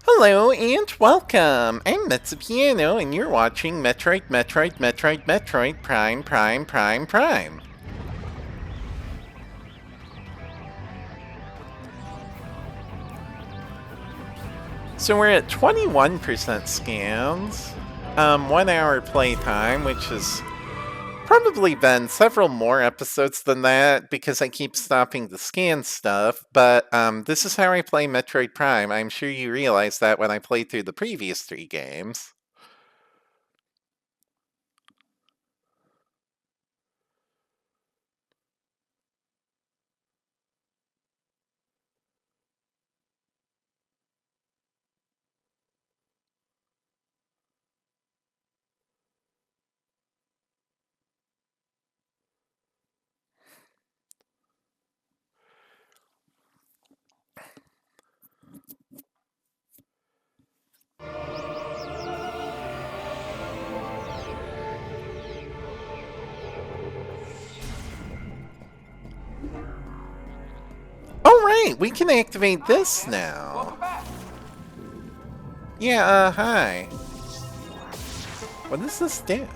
Hello and welcome! I'm Metsupiano and you're watching Metroid Prime. So we're at 21% scans, 1 hour playtime, which has probably been several more episodes than that because I keep stopping to scan stuff, but this is how I play Metroid Prime. I'm sure you realized that when I played through the previous 3 games. Right, we can activate this now. Yeah, hi. What does this do?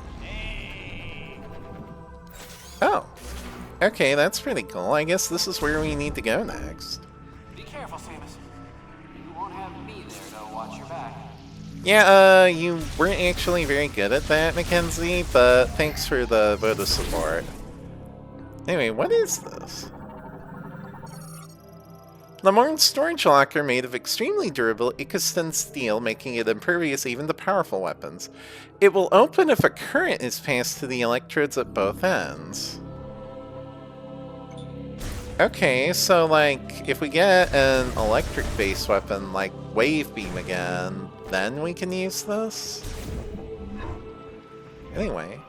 Oh. Okay, that's pretty cool. I guess this is where we need to go next. Be careful, Samus. You won't have me there to watch your back. Yeah, you weren't actually very good at that, Mackenzie, but thanks for the vote of support. Anyway, what is this? Lamorne's storage locker made of extremely durable Icoston steel, making it impervious even to powerful weapons. It will open if a current is passed to the electrodes at both ends. Okay, so like, if we get an electric-based weapon like Wave Beam again, then we can use this? Anyway.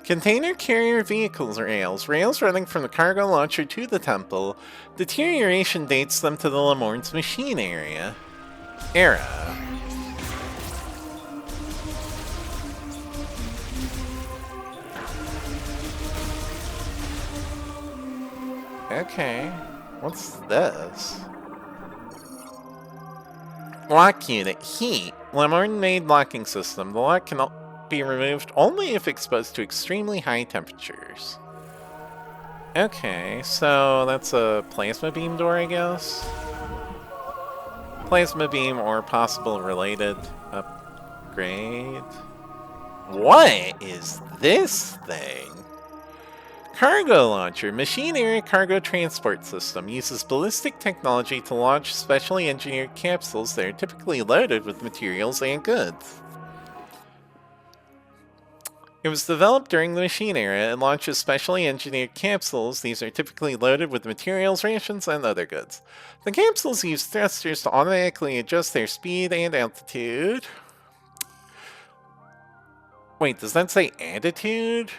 Container carrier vehicles rails. Rails running from the cargo launcher to the temple. Deterioration dates them to the Lamorne's machine era. Okay, what's this? Lock unit. Heat. Lamorne made locking system. The lock can be removed only if exposed to extremely high temperatures. Okay, so that's a plasma beam door, I guess? Plasma beam or possible related upgrade. What is this thing? Cargo launcher. Machine area cargo transport system uses ballistic technology to launch specially engineered capsules that are typically loaded with materials and goods. It was developed during the machine era and launches specially engineered capsules. These are typically loaded with materials, rations, and other goods. The capsules use thrusters to automatically adjust their speed and altitude. Wait, does that say attitude?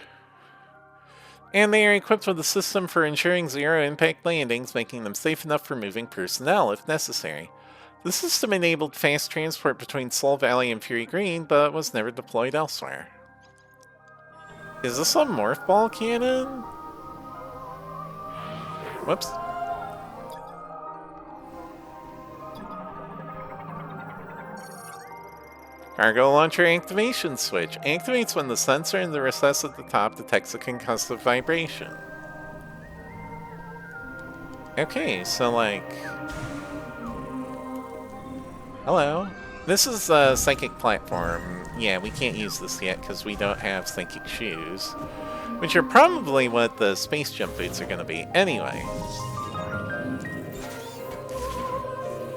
And they are equipped with a system for ensuring zero-impact landings, making them safe enough for moving personnel if necessary. The system enabled fast transport between Soul Valley and Fury Green, but was never deployed elsewhere. Is this a morph ball cannon? Whoops. Cargo launcher activation switch. Activates when the sensor in the recess at the top detects a concussive vibration. Okay, so like... Hello. This is a psychic platform. Yeah, we can't use this yet because we don't have psychic shoes. Which are probably what the space jump boots are going to be. Anyway.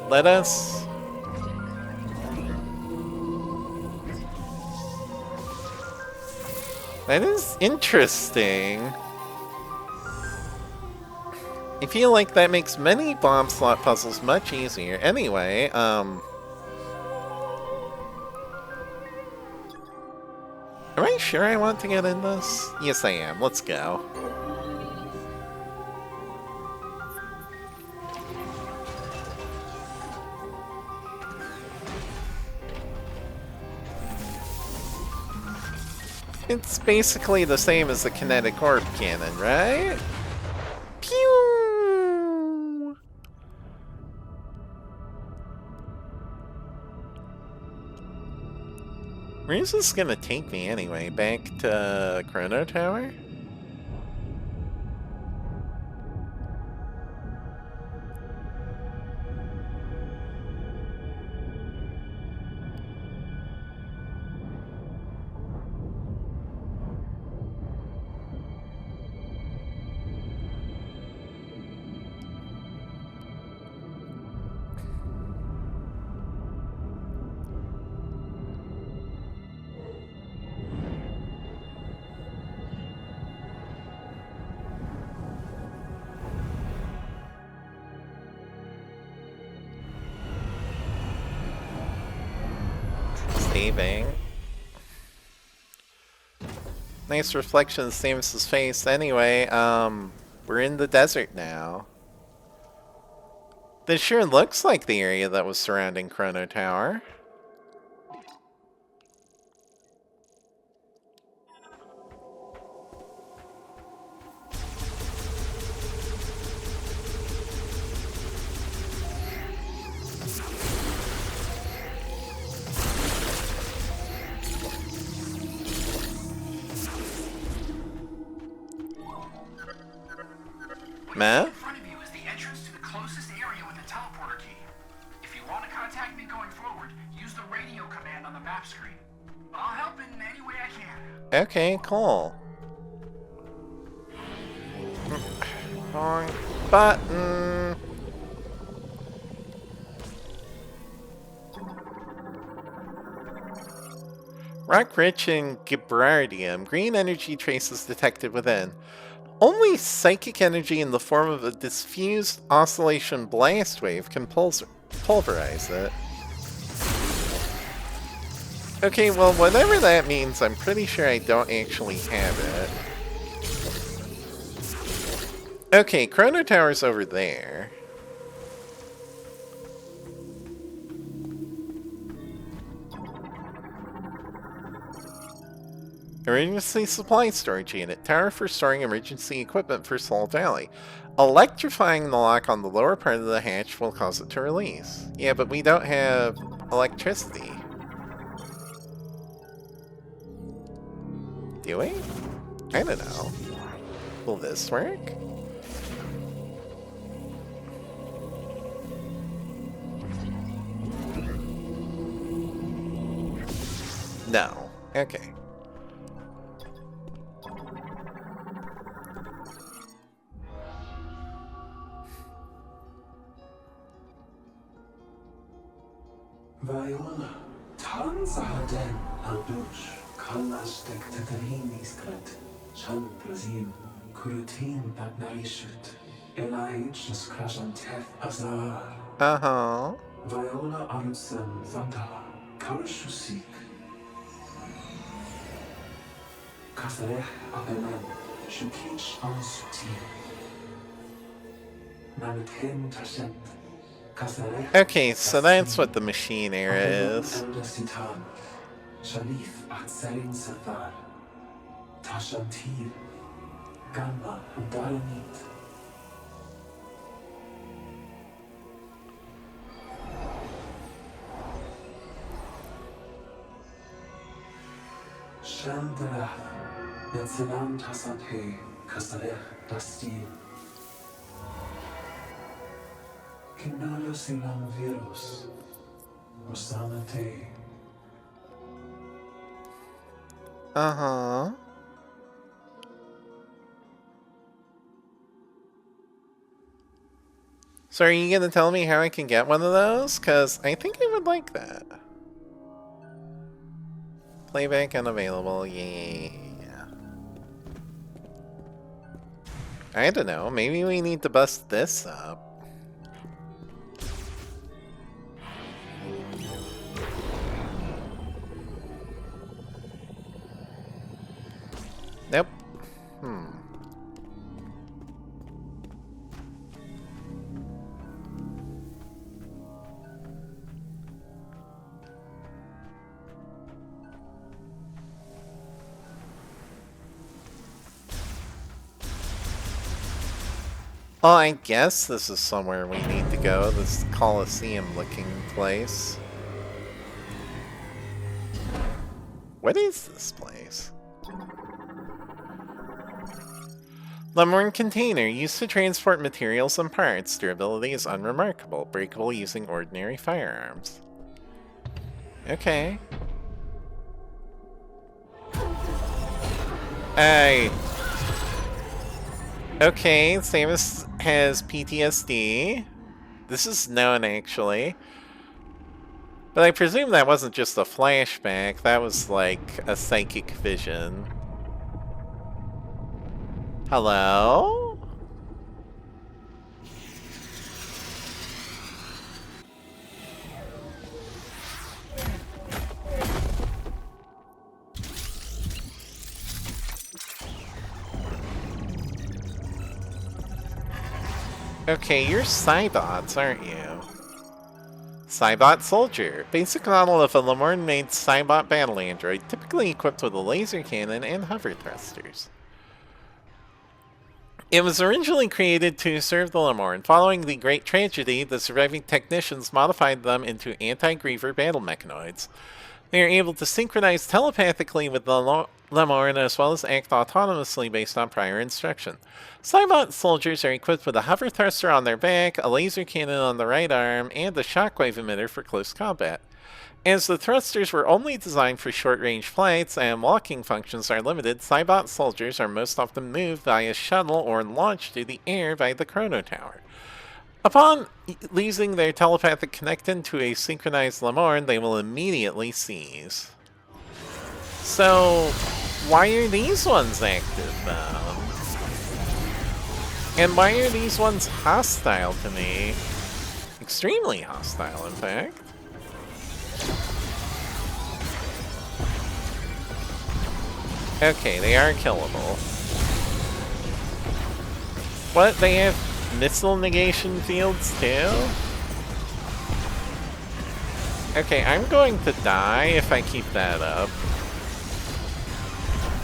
Let us... That is interesting. I feel like that makes many bomb slot puzzles much easier. Anyway, Am I sure I want to get in this? Yes, I am. Let's go. It's basically the same as the kinetic orb cannon, right? Where is this gonna take me anyway? Back to Chrono Tower? Saving. Nice reflection of Samus's face. Anyway, we're in the desert now. This sure looks like the area that was surrounding Chrono Tower. Matt? In front of you is the entrance to the closest area with a teleporter key. If you want to contact me going forward, use the radio command on the map screen. I'll help in any way I can. Okay, cool. Wrong button. Rock rich in Gibraldium. Green energy traces detected within. Only psychic energy in the form of a diffused oscillation blast wave can pulverize it. Okay, well, whatever that means, I'm pretty sure I don't actually have it. Okay, Chrono Tower's over there. Emergency supply storage unit. Tower for storing emergency equipment for Soul Valley. Electrifying the lock on the lower part of the hatch will cause it to release. Yeah, but we don't have electricity. Do we? I don't know. Will this work? No. Okay. Viola, Tanzaden, Aldush, Kalastek Tatariniskat, Chan Brazil, Kurutin Patnaishut, Elijah's Krashan Teth Azar, Uh-huh. Viola Arutsan Vanda, Karashusik, Kasareh Abelan, Shukich Ansuti, Nanatem Tashent. Okay, so that's what the machine era is. Chandra, Netzeland Hasante, Kasarech, Dasti. Kinala silang virus, Rosanate. Uh-huh. So are you gonna tell me how I can get one of those? Because I think I would like that. Playback unavailable, yeah. I don't know, maybe we need to bust this up. Nope. Well, I guess this is somewhere we need to go, this Colosseum-looking place. What is this place? Lemoorn container used to transport materials and parts. Durability is unremarkable. Breakable using ordinary firearms. Okay. Hey. Okay, Samus has PTSD. This is known, actually. But I presume that wasn't just a flashback. That was like a psychic vision. Hello? Okay, you're Cybots, aren't you? Cybot Soldier. Basic model of a Lemoorn-made Cybot battle android, typically equipped with a laser cannon and hover thrusters. It was originally created to serve the Lemoorn. Following the Great Tragedy, the surviving technicians modified them into anti-Griever battle mechanoids. They are able to synchronize telepathically with the Lemoorn as well as act autonomously based on prior instruction. Cybot soldiers are equipped with a hover thruster on their back, a laser cannon on the right arm, and a shockwave emitter for close combat. As the thrusters were only designed for short-range flights and walking functions are limited, Cybot soldiers are most often moved via shuttle or launched through the air by the Chrono Tower. Upon losing their telepathic connection to a synchronized Lemoorn, they will immediately seize. So, why are these ones active, though? And why are these ones hostile to me? Extremely hostile, in fact. Okay, they are killable. What? They have missile negation fields too? Okay, I'm going to die if I keep that up.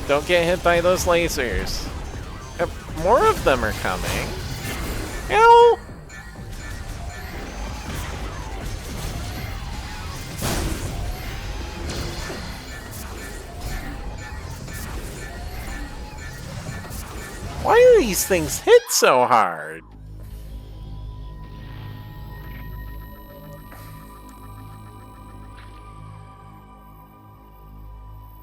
Don't get hit by those lasers. More of them are coming. Ow! Why do these things hit so hard?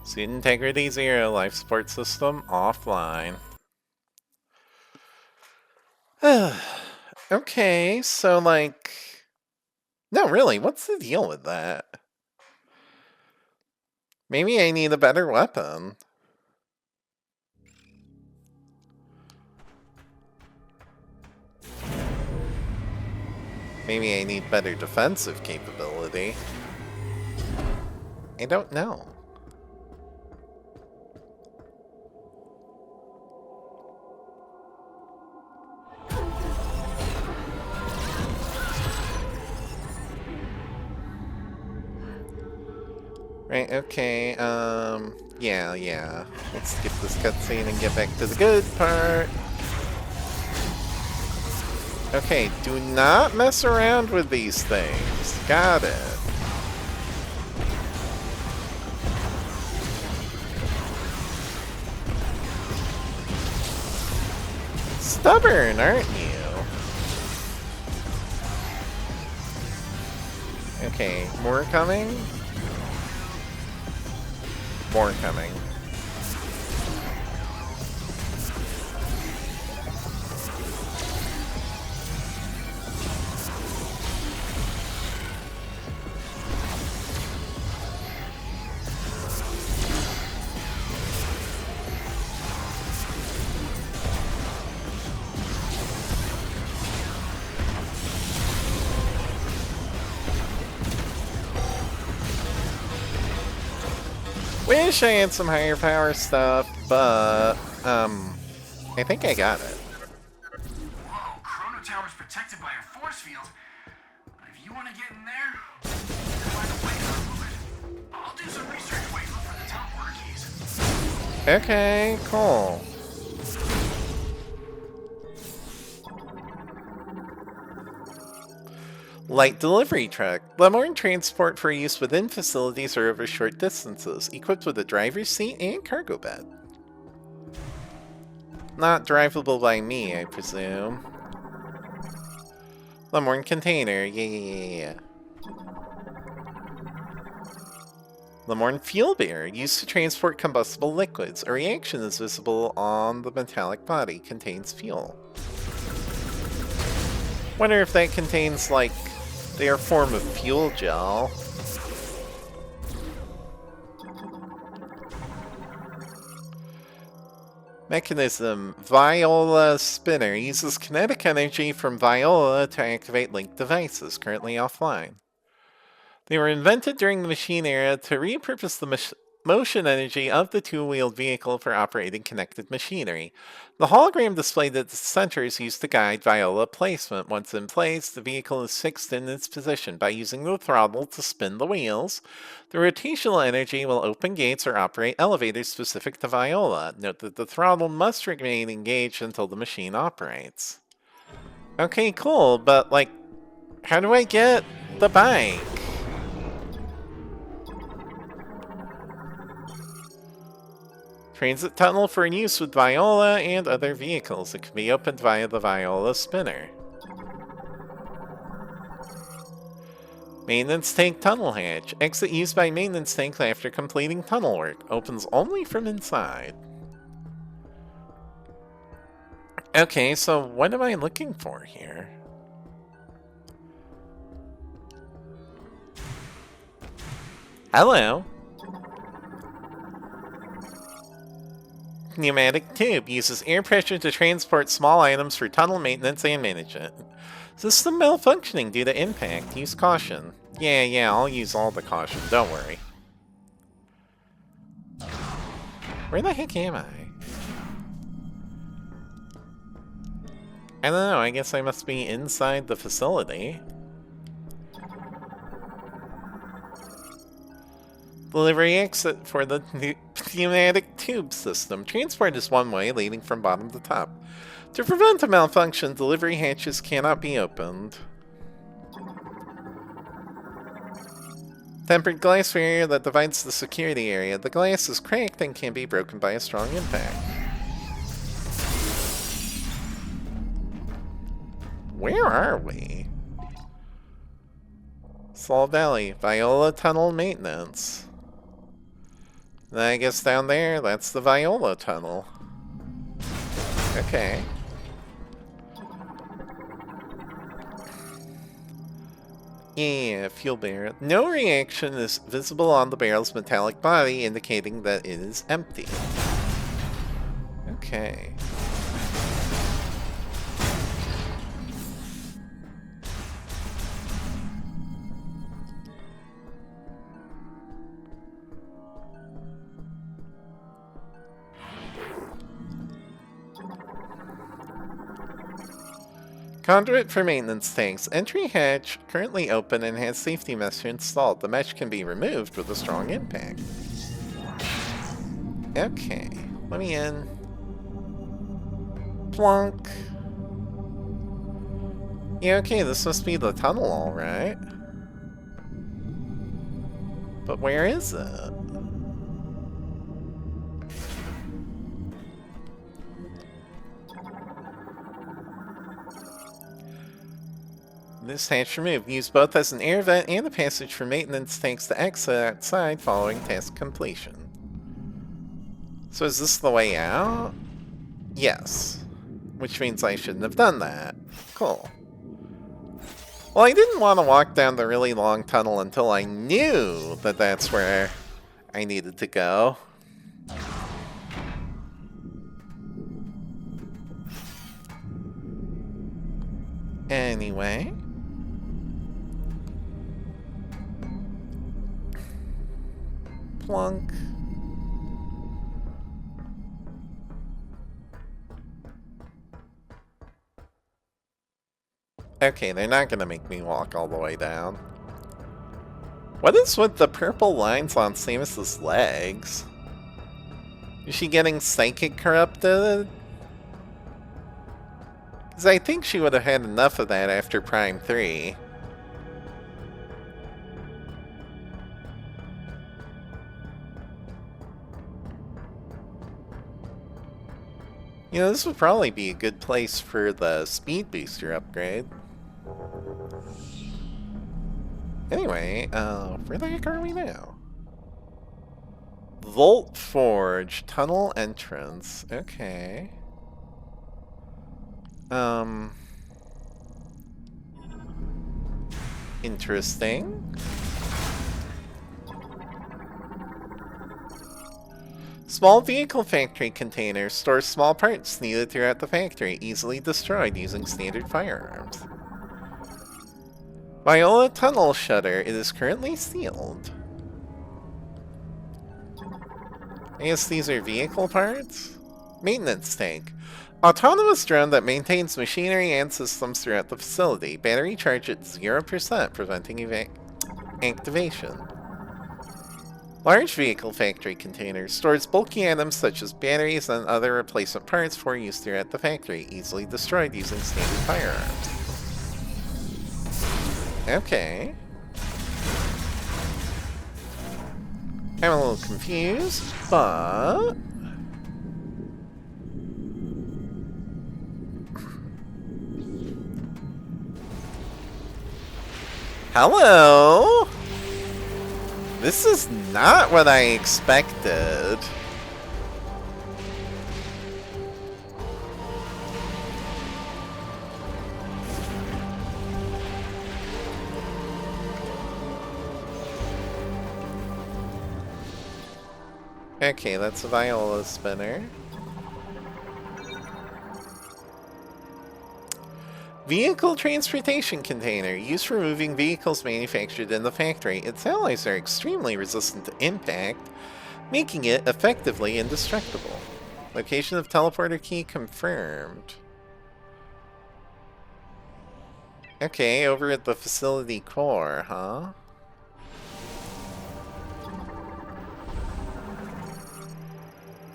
Suit integrity 0, life support system offline. Okay, so like... No, really, what's the deal with that? Maybe I need a better weapon. Maybe I need better defensive capability. I don't know. Right, okay, yeah. Let's skip this cutscene and get back to the good part. Okay, do not mess around with these things. Got it. Stubborn, aren't you? Okay, more coming? More coming. Wish I had some higher power stuff, but, I think I got it. Whoa, Chrono Tower's protected by a force field. If you want to get in there, find a way to remove it. I'll do some research while you look for the teleporter keys. Okay, cool. Light delivery truck. Lemorn transport for use within facilities or over short distances, equipped with a driver's seat and cargo bed. Not drivable by me, I presume. Lemorn container. Yeah. Lemorn fuel bearer, used to transport combustible liquids. A reaction is visible on the metallic body. Contains fuel. Wonder if that contains, like, their form of fuel gel. Mechanism. Viola spinner. Uses kinetic energy from Viola to activate linked devices, currently offline. They were invented during the machine era to repurpose the motion energy of the two-wheeled vehicle for operating connected machinery. The hologram displayed at the center is used to guide Viola placement. Once in place, the vehicle is fixed in its position. By using the throttle to spin the wheels, the rotational energy will open gates or operate elevators specific to Viola. Note that the throttle must remain engaged until the machine operates. Okay, cool, but, like, how do I get the bike? Transit tunnel for use with Viola and other vehicles. It can be opened via the Viola spinner. Maintenance tank tunnel hatch. Exit used by maintenance tanks after completing tunnel work. Opens only from inside. Okay, so what am I looking for here? Hello. Pneumatic tube uses air pressure to transport small items for tunnel maintenance and management. System malfunctioning due to impact. Use caution. Yeah, I'll use all the caution, don't worry. Where the heck am I? I don't know, I guess I must be inside the facility. Delivery exit for the pneumatic tube system. Transport is one way, leading from bottom to top. To prevent a malfunction, delivery hatches cannot be opened. Tempered glass barrier that divides the security area. The glass is cracked and can be broken by a strong impact. Where are we? Sol Valley, Viola Tunnel Maintenance. Then I guess down there, that's the Viola Tunnel. Okay. Yeah, fuel barrel. No reaction is visible on the barrel's metallic body, indicating that it is empty. Okay. Conduit for maintenance tanks. Entry hatch currently open and has safety mesh installed. The mesh can be removed with a strong impact. Okay, let me in. Plunk. Yeah, okay, this must be the tunnel, alright. But where is it? This hatch removed. Use both as an air vent and a passage for maintenance tanks to exit outside following task completion. So is this the way out? Yes. Which means I shouldn't have done that. Cool. Well, I didn't want to walk down the really long tunnel until I knew that that's where I needed to go. Anyway. Plunk. Okay, they're not gonna make me walk all the way down. What is with the purple lines on Samus's legs? Is she getting psychic corrupted? Because I think she would have had enough of that after Prime 3. You know, this would probably be a good place for the speed booster upgrade. Anyway, where the heck are we now? Volt Forge, tunnel entrance. Okay. Interesting. Small vehicle factory container stores small parts needed throughout the factory, easily destroyed using standard firearms. Viola tunnel shutter. It is currently sealed. I guess these are vehicle parts? Maintenance tank. Autonomous drone that maintains machinery and systems throughout the facility. Battery charge at 0%, preventing activation. Large vehicle factory container stores bulky items such as batteries and other replacement parts for use throughout the factory, easily destroyed using standard firearms. Okay. I'm a little confused, but... Hello? This is not what I expected. Okay, that's a Viola spinner. Vehicle transportation container, used for moving vehicles manufactured in the factory. Its alloys are extremely resistant to impact, making it effectively indestructible. Location of teleporter key confirmed. Okay, over at the facility core, huh?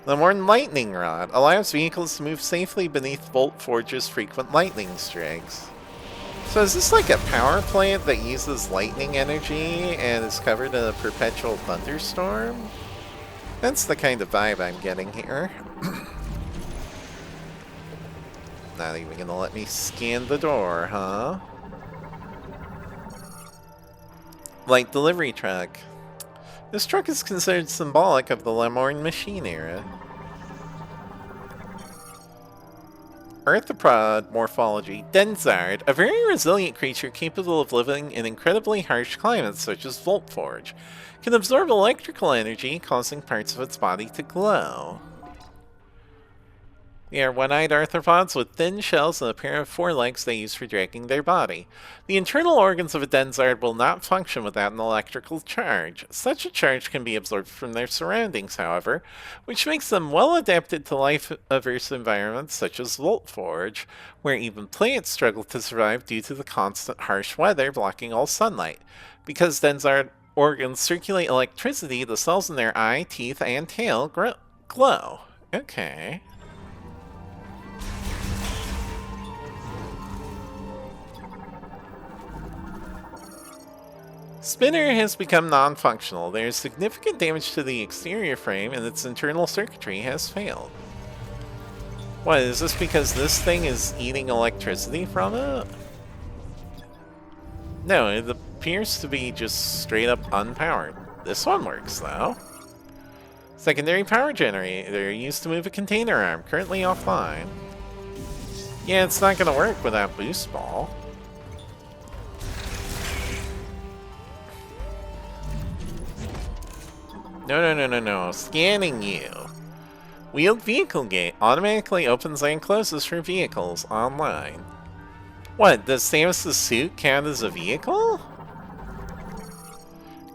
The Morn Lightning Rod allows vehicles to move safely beneath Volt Forge's frequent lightning strikes. So is this like a power plant that uses lightning energy and is covered in a perpetual thunderstorm? That's the kind of vibe I'm getting here. Not even gonna let me scan the door, huh? Light delivery truck. This truck is considered symbolic of the Lemorn machine era. Arthropod morphology. Denzard, a very resilient creature capable of living in incredibly harsh climates such as Voltforge, can absorb electrical energy, causing parts of its body to glow. They are one-eyed arthropods with thin shells and a pair of forelegs they use for dragging their body. The internal organs of a Denzard will not function without an electrical charge. Such a charge can be absorbed from their surroundings, however, which makes them well adapted to life-averse environments such as Voltforge, where even plants struggle to survive due to the constant harsh weather blocking all sunlight. Because Denzard organs circulate electricity, the cells in their eye, teeth, and tail glow. Okay. Spinner has become non-functional. There is significant damage to the exterior frame and its internal circuitry has failed. What, is this because this thing is eating electricity from it? No, it appears to be just straight up unpowered. This one works though. Secondary power generator used to move a container arm, currently offline. Yeah, it's not gonna work without boost ball. No. Scanning you. Wheeled vehicle gate automatically opens and closes for vehicles online. What, does Samus' suit count as a vehicle?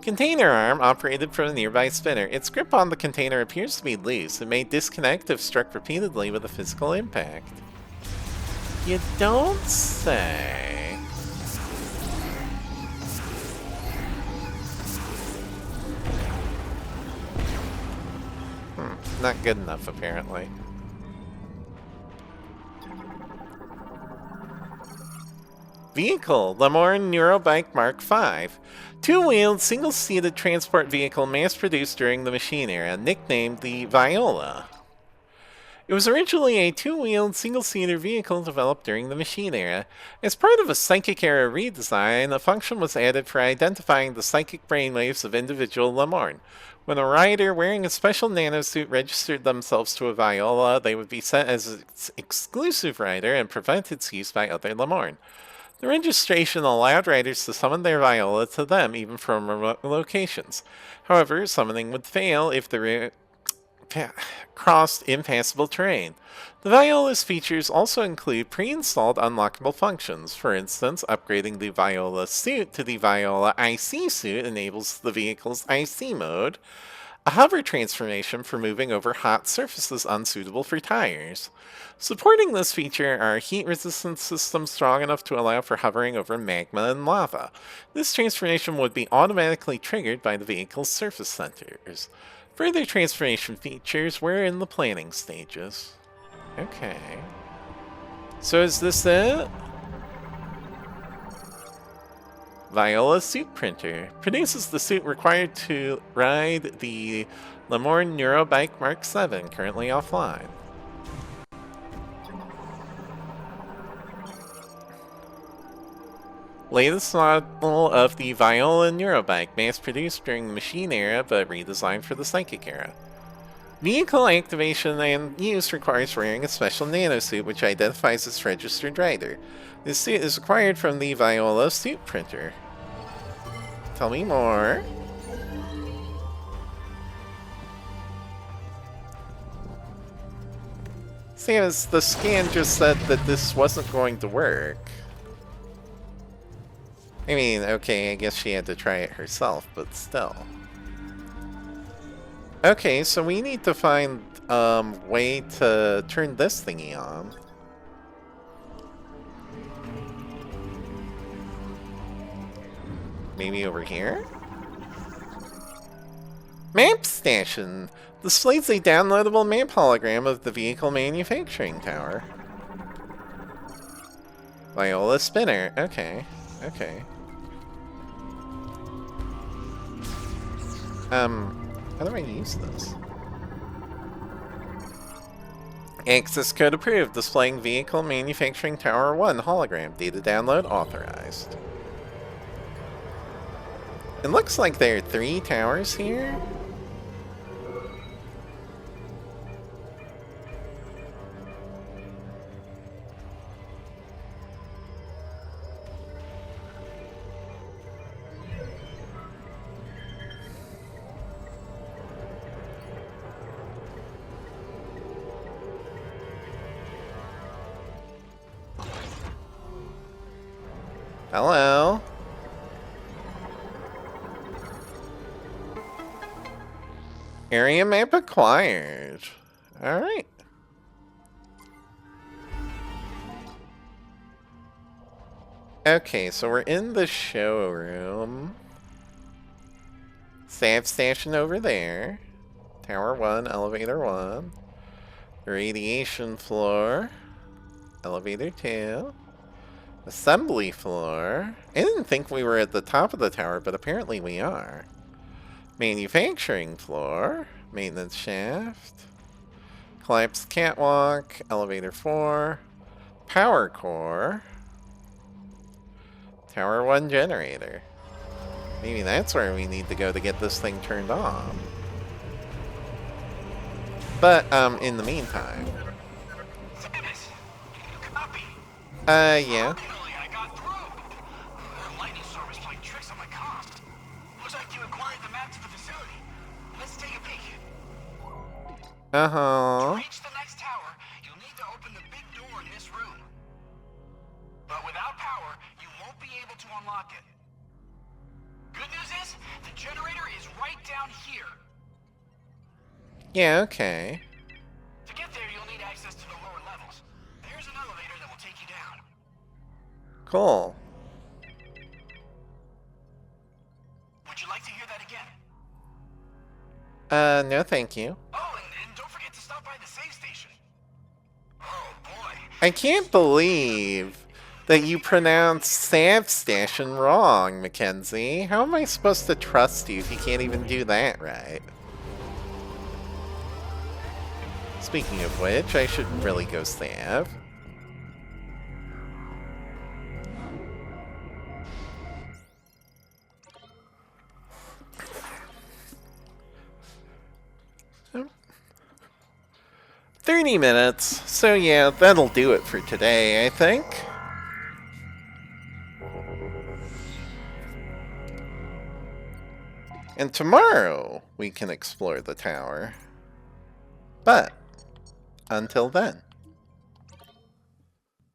Container arm operated from a nearby spinner. Its grip on the container appears to be loose. It may disconnect if struck repeatedly with a physical impact. You don't say. Not good enough, apparently. Vehicle, Lemorn Neurobike Mark V. Two-wheeled, single-seated transport vehicle mass-produced during the machine era, nicknamed the Viola. It was originally a two-wheeled, single-seater vehicle developed during the Machine Era. As part of a Psychic Era redesign, a function was added for identifying the psychic brainwaves of individual Lemorn. When a rider wearing a special nanosuit registered themselves to a Viola, they would be set as its exclusive rider and prevent its use by other Lemorn. The registration allowed riders to summon their Viola to them, even from remote locations. However, summoning would fail if the crossed impassable terrain. The Viola's features also include pre-installed unlockable functions. For instance, upgrading the Viola suit to the Viola IC suit enables the vehicle's IC mode, a hover transformation for moving over hot surfaces unsuitable for tires. Supporting this feature are heat-resistant systems strong enough to allow for hovering over magma and lava. This transformation would be automatically triggered by the vehicle's surface sensors. Further transformation features were in the planning stages. Okay. So is this it? Viola Suit Printer. Produces the suit required to ride the Lemorn Neurobike Mark 7, currently offline. Latest model of the Viola Neurobike, mass-produced during the Machine Era but redesigned for the Psychic Era. Vehicle activation and use requires wearing a special nanosuit which identifies its registered rider. This suit is acquired from the Viola Suit Printer. Tell me more. Samus, the scan just said that this wasn't going to work. I mean, okay, I guess she had to try it herself, but still. Okay, so we need to find way to turn this thingy on. Maybe over here? Map Station! Displays a downloadable map hologram of the vehicle manufacturing tower. Viola Spinner, okay. Okay. How do I use this? Access code approved. Displaying Vehicle Manufacturing Tower 1 hologram. Data download authorized. It looks like there are 3 towers here. Hello. Area map acquired. Alright. Okay, so we're in the showroom. Staff station over there. Tower 1, elevator 1. Radiation floor. Elevator 2. Assembly floor. I didn't think we were at the top of the tower, but apparently we are. Manufacturing floor. Maintenance shaft. Collapsed catwalk. Elevator 4. Power core. Tower 1 generator. Maybe that's where we need to go to get this thing turned on. But, in the meantime. Samus, copy. Yeah. Finally, I got through. The lightning storm is playing tricks on my comm. Looks like you acquired the map to the facility. Let's take a peek. Uh-huh. To reach the next tower, you'll need to open the big door in this room. But without power, you won't be able to unlock it. Good news is, the generator is right down here. Yeah, okay. To get there, you'll need access to the lower levels. There's an elevator that will take you down. Cool. Would you like to hear that again? No thank you. Oh, and don't forget to stop by the save station. Oh, boy. I can't believe that you pronounced Sav Station wrong, Mackenzie. How am I supposed to trust you if you can't even do that right? Speaking of which, I should really go save. Oh. 30 minutes. So yeah, that'll do it for today, I think. And tomorrow, we can explore the tower. But, until then.